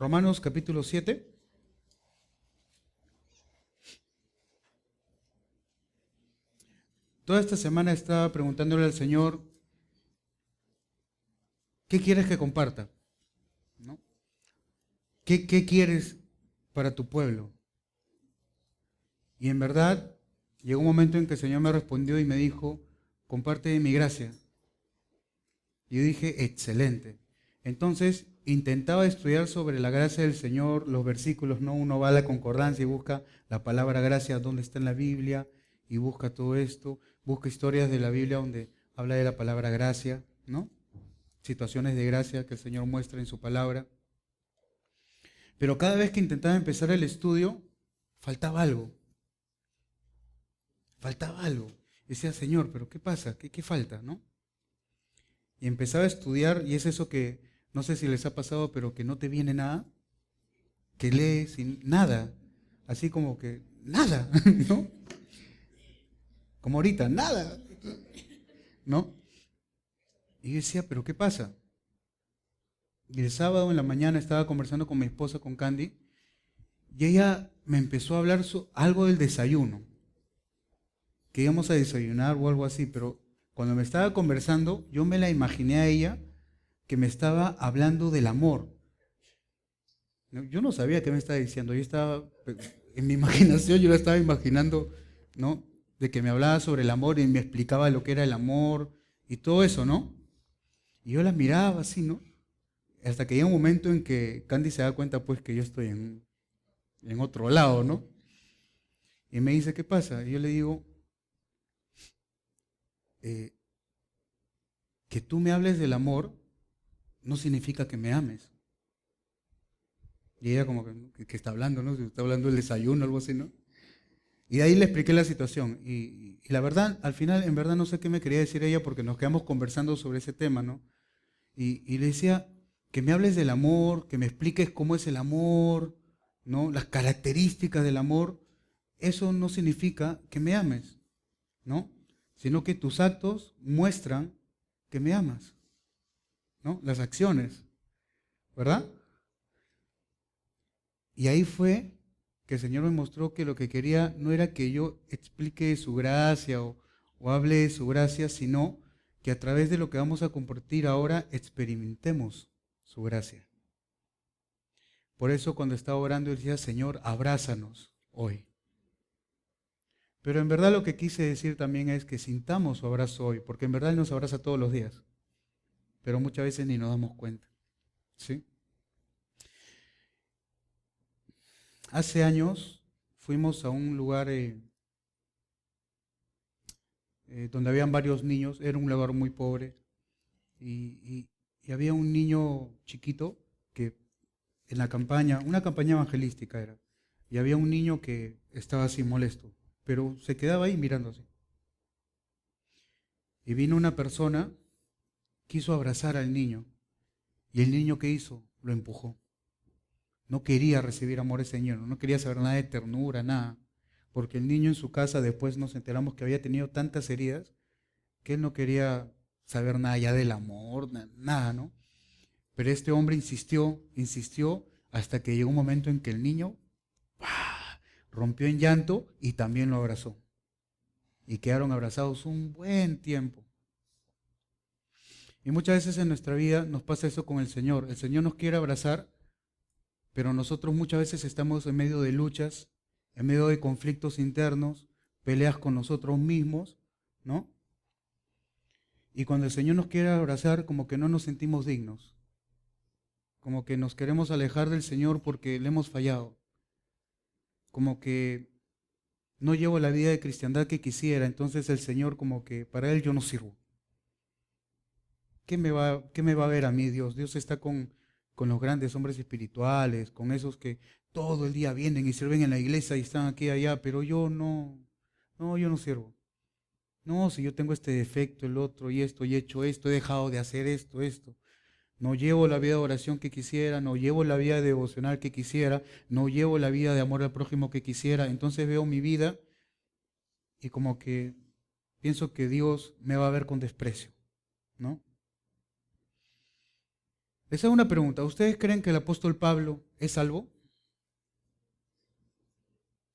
Romanos capítulo 7. Toda esta semana estaba preguntándole al Señor, ¿qué quieres que comparta? ¿No? ¿Qué quieres para tu pueblo? Y en verdad, llegó un momento en que el Señor me respondió y me dijo, comparte de mi gracia. Y yo dije, excelente. Entonces, intentaba estudiar sobre la gracia del Señor, los versículos, ¿no? Uno va a la concordancia y busca la palabra gracia, dónde está en la Biblia, y busca todo esto, busca historias de la Biblia donde habla de la palabra gracia, ¿no? Situaciones de gracia que el Señor muestra en su palabra. Pero cada vez que intentaba empezar el estudio, faltaba algo. Faltaba algo. Decía, Señor, ¿pero qué pasa? ¿Qué falta, no? Y empezaba a estudiar, y es eso que, no sé si les ha pasado, pero que no te viene nada, que lees sin nada, así como que nada, ¿no? Como ahorita, nada, ¿no? Y yo decía, ¿pero qué pasa? Y el sábado en la mañana estaba conversando con mi esposa, con Candy, y ella me empezó a hablar algo del desayuno, que íbamos a desayunar o algo así, pero cuando me estaba conversando, yo me la imaginé a ella que me estaba hablando del amor. Yo no sabía qué me estaba diciendo, yo estaba, en mi imaginación yo la estaba imaginando, ¿no? De que me hablaba sobre el amor y me explicaba lo que era el amor y todo eso, ¿no? Y yo la miraba así, ¿no? Hasta que llega un momento en que Candy se da cuenta pues que yo estoy en otro lado, ¿no? Y me dice, ¿qué pasa? Y yo le digo, eh, que tú me hables del amor no significa que me ames. Y ella como que está hablando, ¿no? Está hablando del desayuno o algo así, ¿no? Y de ahí le expliqué la situación. Y la verdad, al final, en verdad no sé qué me quería decir ella porque nos quedamos conversando sobre ese tema, ¿no? Y le decía que me hables del amor, que me expliques cómo es el amor, ¿no? Las características del amor. Eso no significa que me ames, ¿no? Sino que tus actos muestran que me amas, ¿no? Las acciones, ¿verdad? Y ahí fue que el Señor me mostró que lo que quería no era que yo explique su gracia o hable de su gracia, sino que a través de lo que vamos a compartir ahora experimentemos su gracia. Por eso cuando estaba orando decía, Señor, abrázanos hoy. Pero en verdad lo que quise decir también es que sintamos su abrazo hoy, porque en verdad Él nos abraza todos los días, pero muchas veces ni nos damos cuenta, ¿sí? Hace años fuimos a un lugar donde habían varios niños, era un lugar muy pobre, y había un niño chiquito que en la campaña, una campaña evangelística era, y había un niño que estaba así molesto, pero se quedaba ahí mirando así. Y vino una persona, quiso abrazar al niño, y el niño ¿qué hizo? Lo empujó. No quería recibir amor ese niño, no quería saber nada de ternura, nada, porque el niño en su casa después nos enteramos que había tenido tantas heridas que él no quería saber nada ya del amor, nada, ¿no? Pero este hombre insistió, insistió, hasta que llegó un momento en que el niño rompió en llanto y también lo abrazó. Y quedaron abrazados un buen tiempo. Y muchas veces en nuestra vida nos pasa eso con el Señor. El Señor nos quiere abrazar, pero nosotros muchas veces estamos en medio de luchas, en medio de conflictos internos, peleas con nosotros mismos, ¿no? Y cuando el Señor nos quiere abrazar, como que no nos sentimos dignos. Como que nos queremos alejar del Señor porque le hemos fallado. Como que no llevo la vida de cristiandad que quisiera, entonces el Señor como que para Él yo no sirvo. Qué me va a ver a mí Dios? Dios está con los grandes hombres espirituales, con esos que todo el día vienen y sirven en la iglesia y están aquí y allá, pero yo no, yo no sirvo. No, si yo tengo este defecto, el otro y esto, y he hecho esto, he dejado de hacer esto. No llevo la vida de oración que quisiera, no llevo la vida devocional que quisiera, no llevo la vida de amor al prójimo que quisiera. Entonces veo mi vida y como que pienso que Dios me va a ver con desprecio, ¿no? Les hago una pregunta. ¿Ustedes creen que el apóstol Pablo es salvo?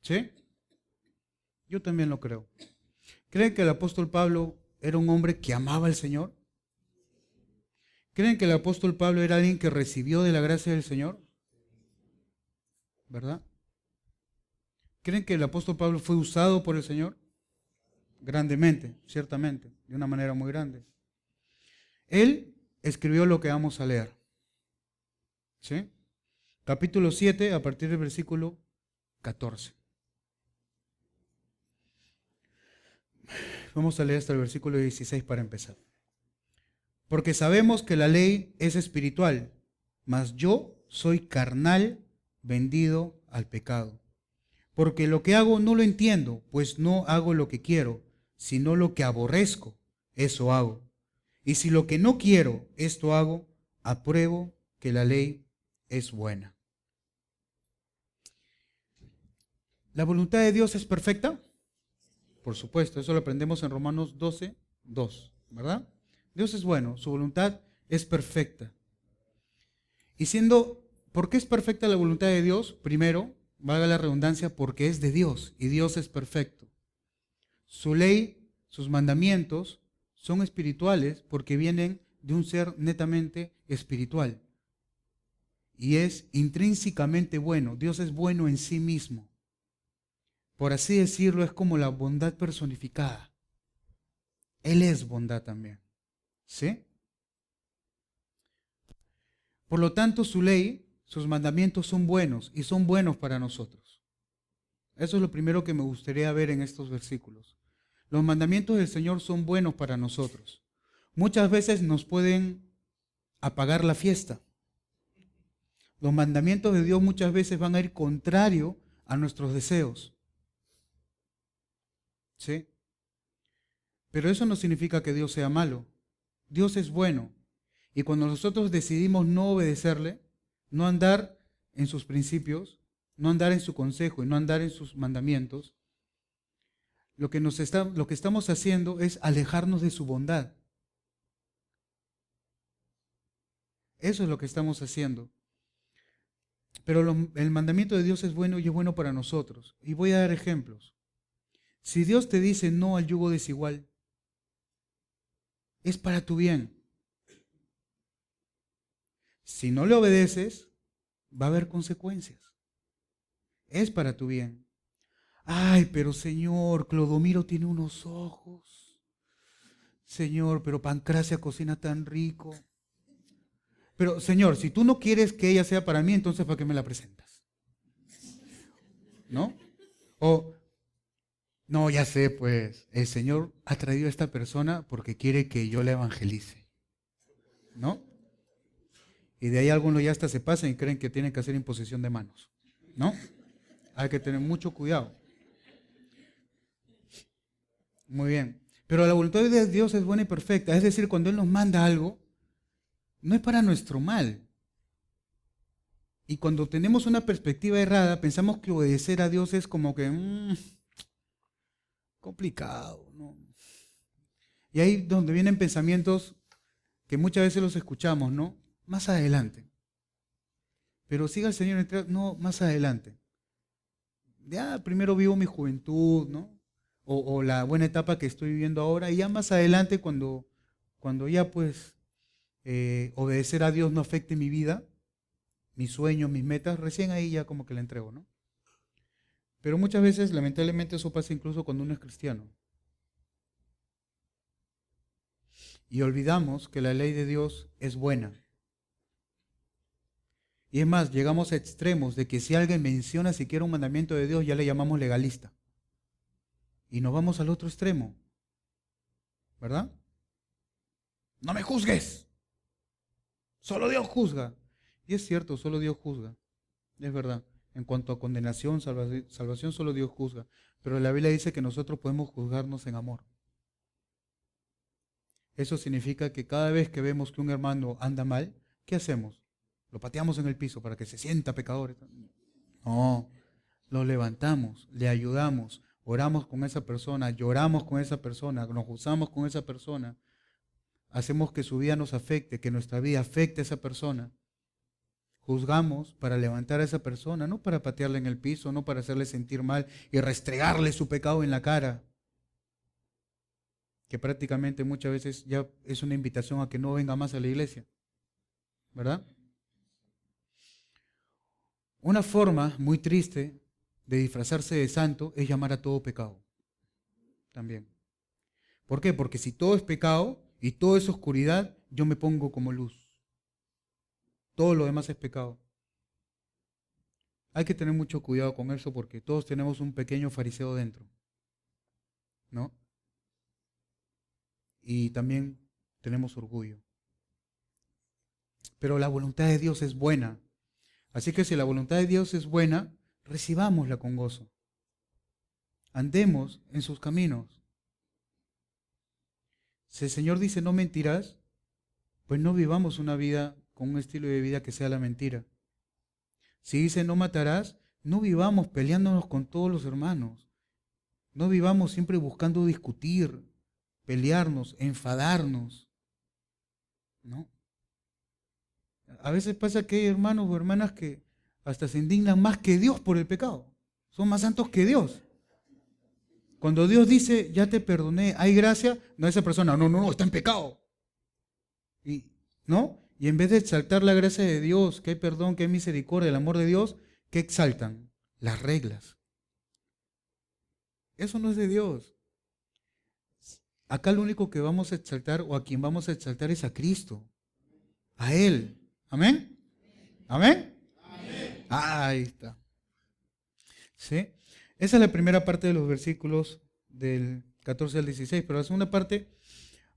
¿Sí? Yo también lo creo. ¿Creen que el apóstol Pablo era un hombre que amaba al Señor? ¿Creen que el apóstol Pablo era alguien que recibió de la gracia del Señor? ¿Verdad? ¿Creen que el apóstol Pablo fue usado por el Señor? Grandemente, ciertamente, de una manera muy grande. Él escribió lo que vamos a leer. ¿Sí? Capítulo 7, a partir del versículo 14. Vamos a leer hasta el versículo 16 para empezar. Porque sabemos que la ley es espiritual, mas yo soy carnal, vendido al pecado. Porque lo que hago no lo entiendo, pues no hago lo que quiero, sino lo que aborrezco, eso hago. Y si lo que no quiero, esto hago, apruebo que la ley es buena. ¿La voluntad de Dios es perfecta? Por supuesto, eso lo aprendemos en Romanos 12, 2, ¿verdad? Dios es bueno, su voluntad es perfecta. Y ¿por qué es perfecta la voluntad de Dios? Primero, valga la redundancia, porque es de Dios y Dios es perfecto. Su ley, sus mandamientos son espirituales porque vienen de un ser netamente espiritual. Y es intrínsecamente bueno. Dios es bueno en sí mismo. Por así decirlo, es como la bondad personificada. Él es bondad también. ¿Sí? Por lo tanto, su ley, sus mandamientos son buenos y son buenos para nosotros. Eso es lo primero que me gustaría ver en estos versículos. Los mandamientos del Señor son buenos para nosotros. Muchas veces nos pueden apagar la fiesta. Los mandamientos de Dios muchas veces van a ir contrario a nuestros deseos. ¿Sí? Pero eso no significa que Dios sea malo. Dios es bueno. Y cuando nosotros decidimos no obedecerle, no andar en sus principios, no andar en su consejo y no andar en sus mandamientos, lo que estamos haciendo es alejarnos de su bondad. Eso es lo que estamos haciendo. Pero el mandamiento de Dios es bueno y es bueno para nosotros. Y voy a dar ejemplos. Si Dios te dice no al yugo desigual, es para tu bien. Si no le obedeces, va a haber consecuencias. Es para tu bien. Ay, pero Señor, Clodomiro tiene unos ojos. Señor, pero Pancracia cocina tan rico. Pero Señor, si tú no quieres que ella sea para mí, entonces ¿para qué me la presentas? ¿No? O, no, ya sé, pues, el Señor ha traído a esta persona porque quiere que yo la evangelice. ¿No? Y de ahí algunos ya hasta se pasan y creen que tienen que hacer imposición de manos. ¿No? Hay que tener mucho cuidado. Muy bien. Pero la voluntad de Dios es buena y perfecta. Es decir, cuando Él nos manda algo, no es para nuestro mal. Y cuando tenemos una perspectiva errada, pensamos que obedecer a Dios es como que complicado, ¿no? Y ahí es donde vienen pensamientos que muchas veces los escuchamos, ¿no? Más adelante. Pero siga el Señor, no, más adelante. Ya primero vivo mi juventud, ¿no? O la buena etapa que estoy viviendo ahora, y ya más adelante cuando ya pues obedecer a Dios no afecte mi vida, mis sueños, mis metas, recién ahí ya como que la entrego, ¿no? Pero muchas veces, lamentablemente, eso pasa incluso cuando uno es cristiano. Y olvidamos que la ley de Dios es buena. Y es más, llegamos a extremos de que si alguien menciona siquiera un mandamiento de Dios, ya le llamamos legalista. Y nos vamos al otro extremo, ¿verdad? No me juzgues. Solo Dios juzga. Y es cierto, solo Dios juzga. Es verdad. En cuanto a condenación, salvación, solo Dios juzga. Pero la Biblia dice que nosotros podemos juzgarnos en amor. Eso significa que cada vez que vemos que un hermano anda mal, ¿qué hacemos? ¿Lo pateamos en el piso para que se sienta pecador? No, lo levantamos, le ayudamos, oramos con esa persona, lloramos con esa persona, nos gozamos con esa persona, hacemos que su vida nos afecte, que nuestra vida afecte a esa persona. Juzgamos para levantar a esa persona, no para patearla en el piso, no para hacerle sentir mal y restregarle su pecado en la cara, que prácticamente muchas veces ya es una invitación a que no venga más a la iglesia, ¿verdad? Una forma muy triste de disfrazarse de santo es llamar a todo pecado, también. ¿Por qué? Porque si todo es pecado y todo es oscuridad, yo me pongo como luz. Todo lo demás es pecado. Hay que tener mucho cuidado con eso porque todos tenemos un pequeño fariseo dentro, ¿no? Y también tenemos orgullo. Pero la voluntad de Dios es buena. Así que si la voluntad de Dios es buena, recibámosla con gozo. Andemos en sus caminos. Si el Señor dice no mentirás, pues no vivamos una vida con un estilo de vida que sea la mentira. Si dice no matarás, no vivamos peleándonos con todos los hermanos. No vivamos siempre buscando discutir, pelearnos, enfadarnos, ¿no? A veces pasa que hay hermanos o hermanas que hasta se indignan más que Dios por el pecado. Son más santos que Dios. Cuando Dios dice, ya te perdoné, hay gracia, no, esa persona, no, está en pecado. ¿No? Y en vez de exaltar la gracia de Dios, que hay perdón, que hay misericordia, el amor de Dios, ¿qué exaltan? Las reglas. Eso no es de Dios. Acá lo único que vamos a exaltar o a quien vamos a exaltar es a Cristo. A Él. ¿Amén? ¿Amén? Amén. Ahí está. ¿Sí? Esa es la primera parte de los versículos del 14 al 16, pero la segunda parte,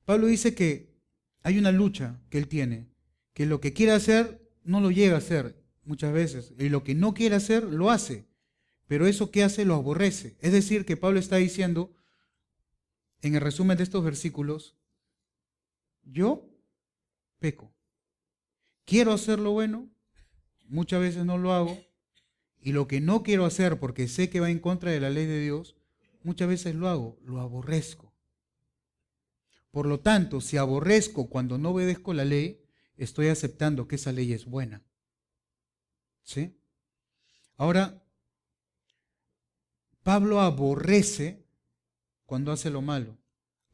Pablo dice que hay una lucha que él tiene, que lo que quiere hacer no lo llega a hacer muchas veces, y lo que no quiere hacer lo hace, pero eso que hace lo aborrece. Es decir, que Pablo está diciendo, en el resumen de estos versículos, yo peco. Quiero hacer lo bueno, muchas veces no lo hago, y lo que no quiero hacer porque sé que va en contra de la ley de Dios, muchas veces lo hago, lo aborrezco. Por lo tanto, si aborrezco cuando no obedezco la ley, estoy aceptando que esa ley es buena. ¿Sí? Ahora, Pablo aborrece cuando hace lo malo.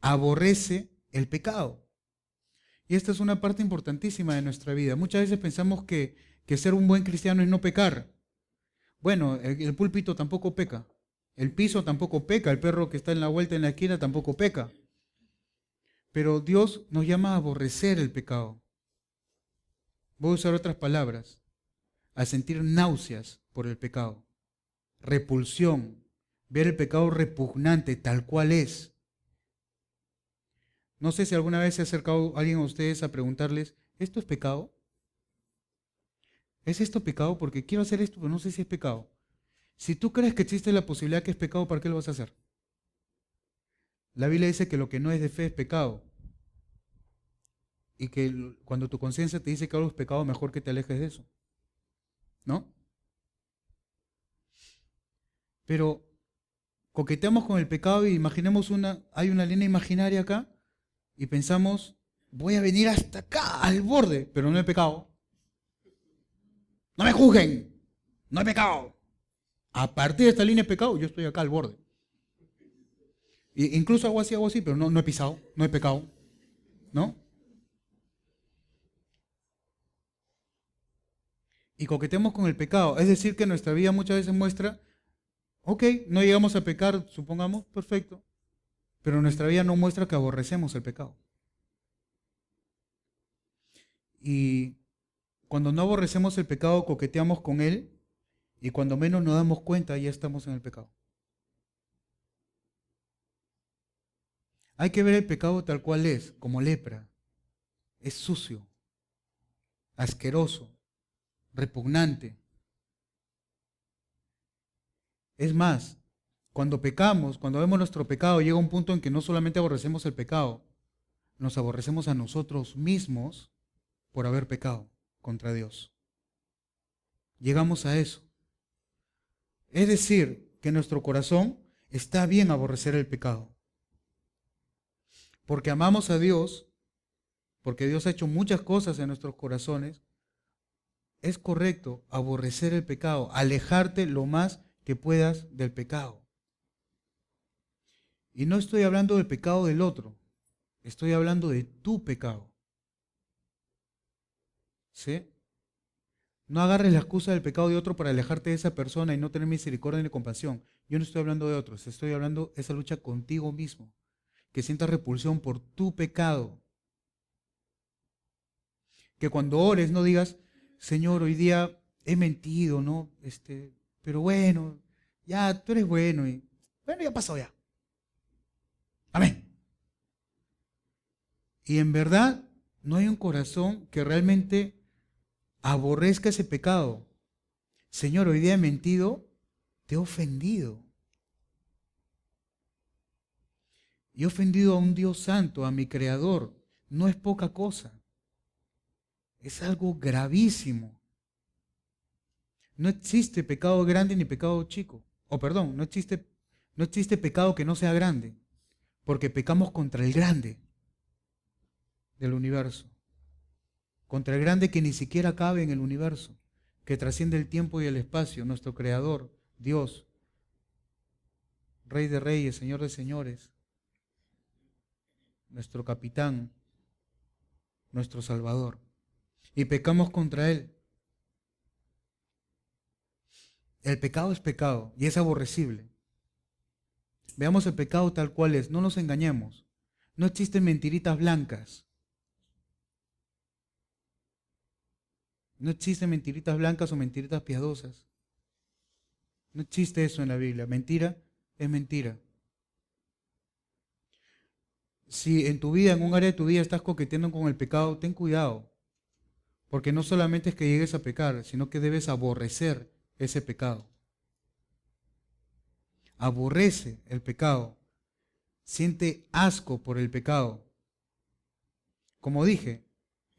Aborrece el pecado. Y esta es una parte importantísima de nuestra vida. Muchas veces pensamos que ser un buen cristiano es no pecar. Bueno, el púlpito tampoco peca. El piso tampoco peca. El perro que está en la vuelta en la esquina tampoco peca. Pero Dios nos llama a aborrecer el pecado. Voy a usar otras palabras. A sentir náuseas por el pecado. Repulsión. Ver el pecado repugnante tal cual es. No sé si alguna vez se ha acercado alguien a ustedes a preguntarles, ¿esto es pecado? ¿Es esto pecado? Porque quiero hacer esto, pero no sé si es pecado. Si tú crees que existe la posibilidad que es pecado, ¿para qué lo vas a hacer? La Biblia dice que lo que no es de fe es pecado. Y que cuando tu conciencia te dice que algo es pecado, mejor que te alejes de eso. ¿No? Pero coqueteamos con el pecado y imaginemos hay una línea imaginaria acá y pensamos, voy a venir hasta acá, al borde, pero no hay pecado. No me juzguen, no hay pecado. A partir de esta línea de pecado, yo estoy acá al borde. Incluso hago así, pero no he pisado, no he pecado. ¿No? Y coqueteamos con el pecado. Es decir, que nuestra vida muchas veces muestra, ok, no llegamos a pecar, supongamos, perfecto. Pero nuestra vida no muestra que aborrecemos el pecado. Y cuando no aborrecemos el pecado, coqueteamos con él. Y cuando menos nos damos cuenta, ya estamos en el pecado. Hay que ver el pecado tal cual es, como lepra. Es sucio, asqueroso, repugnante. Es más, cuando pecamos, cuando vemos nuestro pecado, llega un punto en que no solamente aborrecemos el pecado, nos aborrecemos a nosotros mismos por haber pecado contra Dios. Llegamos a eso. Es decir, que nuestro corazón está bien aborrecer el pecado. Porque amamos a Dios porque Dios ha hecho muchas cosas en nuestros corazones, es correcto aborrecer el pecado, alejarte lo más que puedas del pecado. Y no estoy hablando del pecado del otro, estoy hablando de tu pecado. ¿Sí? No agarres la excusa del pecado de otro para alejarte de esa persona y no tener misericordia ni compasión. Yo no estoy hablando de otros, estoy hablando de esa lucha contigo mismo, que sientas repulsión por tu pecado. Que cuando ores no digas, Señor, hoy día he mentido, ¿no? Pero bueno, ya tú eres bueno y bueno, ya pasó ya. Amén. Y en verdad no hay un corazón que realmente aborrezca ese pecado. Señor, hoy día he mentido, te he ofendido. Y he ofendido a un Dios santo, a mi Creador. No es poca cosa. Es algo gravísimo. No existe pecado grande ni pecado chico. O perdón, no existe pecado que no sea grande. Porque pecamos contra el grande del universo. Contra el grande que ni siquiera cabe en el universo. Que trasciende el tiempo y el espacio. Nuestro Creador, Dios. Rey de reyes, Señor de señores. Nuestro capitán. Nuestro Salvador. Y pecamos contra Él. El pecado es pecado y es aborrecible. Veamos el pecado tal cual es, no nos engañemos. No existen mentiritas blancas. No existen mentiritas blancas o mentiritas piadosas. No existe eso en la Biblia. Mentira es mentira. Si en tu vida, en un área de tu vida estás coqueteando con el pecado, ten cuidado. Porque no solamente es que llegues a pecar, sino que debes aborrecer ese pecado. Aborrece el pecado. Siente asco por el pecado. Como dije,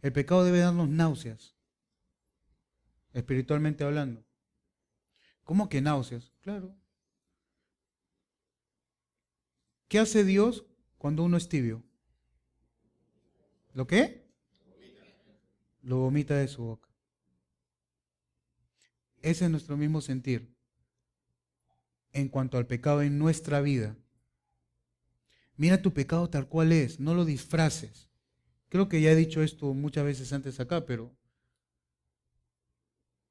el pecado debe darnos náuseas, espiritualmente hablando. ¿Cómo que náuseas? Claro. ¿Qué hace Dios cuando uno es tibio? ¿Lo qué? Lo vomita de su boca. Ese es nuestro mismo sentir en cuanto al pecado en nuestra vida. Mira tu pecado tal cual es, no lo disfraces. Creo que ya he dicho esto muchas veces antes acá, pero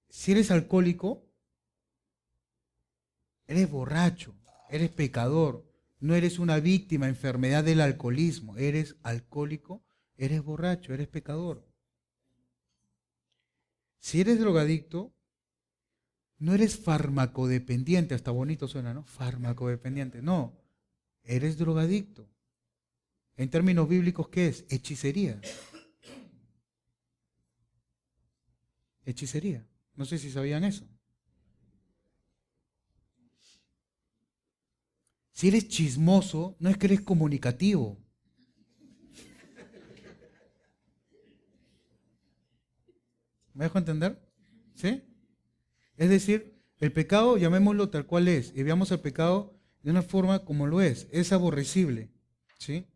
si eres alcohólico, eres borracho, eres pecador, no eres una víctima, enfermedad del alcoholismo, eres alcohólico, eres borracho, eres pecador. Si eres drogadicto, no eres farmacodependiente, hasta bonito suena, ¿no? Farmacodependiente, no, eres drogadicto. En términos bíblicos, ¿qué es? Hechicería. Hechicería. No sé si sabían eso. Si eres chismoso, no es que eres comunicativo. ¿Me dejo entender? ¿Sí? Es decir, el pecado, llamémoslo tal cual es, y veamos el pecado de una forma como lo es aborrecible. ¿Sí?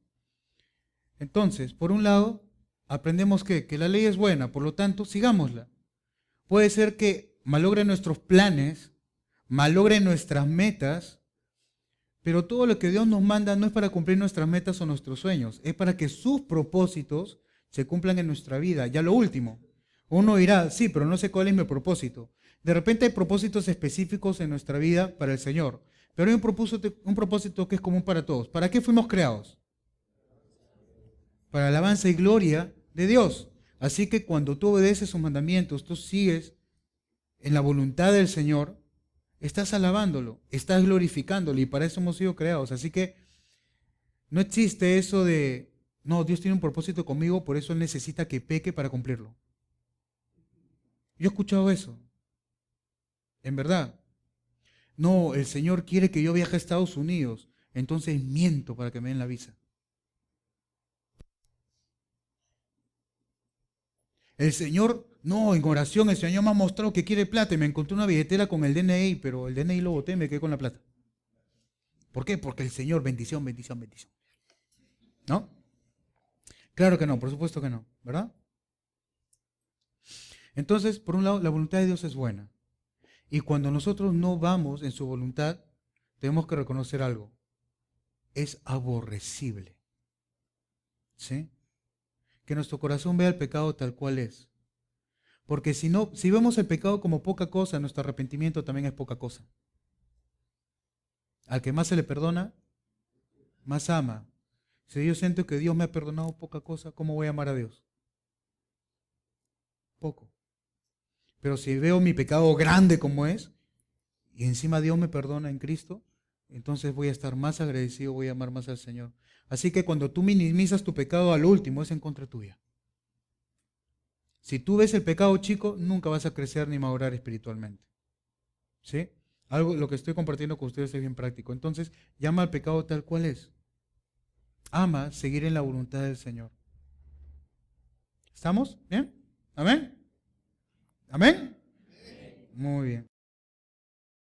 Entonces, por un lado, aprendemos que la ley es buena, por lo tanto, sigámosla. Puede ser que malogre nuestros planes, malogre nuestras metas, pero todo lo que Dios nos manda no es para cumplir nuestras metas o nuestros sueños, es para que sus propósitos se cumplan en nuestra vida. Ya lo último, uno dirá, sí, pero no sé cuál es mi propósito. De repente hay propósitos específicos en nuestra vida para el Señor, pero hay un propósito que es común para todos. ¿Para qué fuimos creados? Para alabanza y gloria de Dios. Así que cuando tú obedeces sus mandamientos, tú sigues en la voluntad del Señor, estás alabándolo, estás glorificándolo y para eso hemos sido creados. Así que no existe eso de, no, Dios tiene un propósito conmigo, por eso Él necesita que peque para cumplirlo. Yo he escuchado eso, en verdad. No, el Señor quiere que yo viaje a Estados Unidos, entonces miento para que me den la visa. El Señor, no, en oración el Señor me ha mostrado que quiere plata y me encontré una billetera con el DNI, pero el DNI lo boté y me quedé con la plata. ¿Por qué? Porque el Señor, bendición, bendición, bendición. ¿No? Claro que no, por supuesto que no, ¿verdad? Entonces, por un lado, la voluntad de Dios es buena. Y cuando nosotros no vamos en su voluntad, tenemos que reconocer algo. Es aborrecible. ¿Sí? Que nuestro corazón vea el pecado tal cual es. Porque si no, si vemos el pecado como poca cosa, nuestro arrepentimiento también es poca cosa. Al que más se le perdona, más ama. Si yo siento que Dios me ha perdonado poca cosa, ¿cómo voy a amar a Dios? Poco. Pero si veo mi pecado grande como es, y encima Dios me perdona en Cristo, entonces voy a estar más agradecido, voy a amar más al Señor. Así que cuando tú minimizas tu pecado al último, es en contra tuya. Si tú ves el pecado chico, nunca vas a crecer ni madurar espiritualmente. ¿Sí? Algo, lo que estoy compartiendo con ustedes es bien práctico. Entonces, llama al pecado tal cual es. Ama seguir en la voluntad del Señor. ¿Estamos? ¿Bien? ¿Amén? ¿Amén? Muy bien.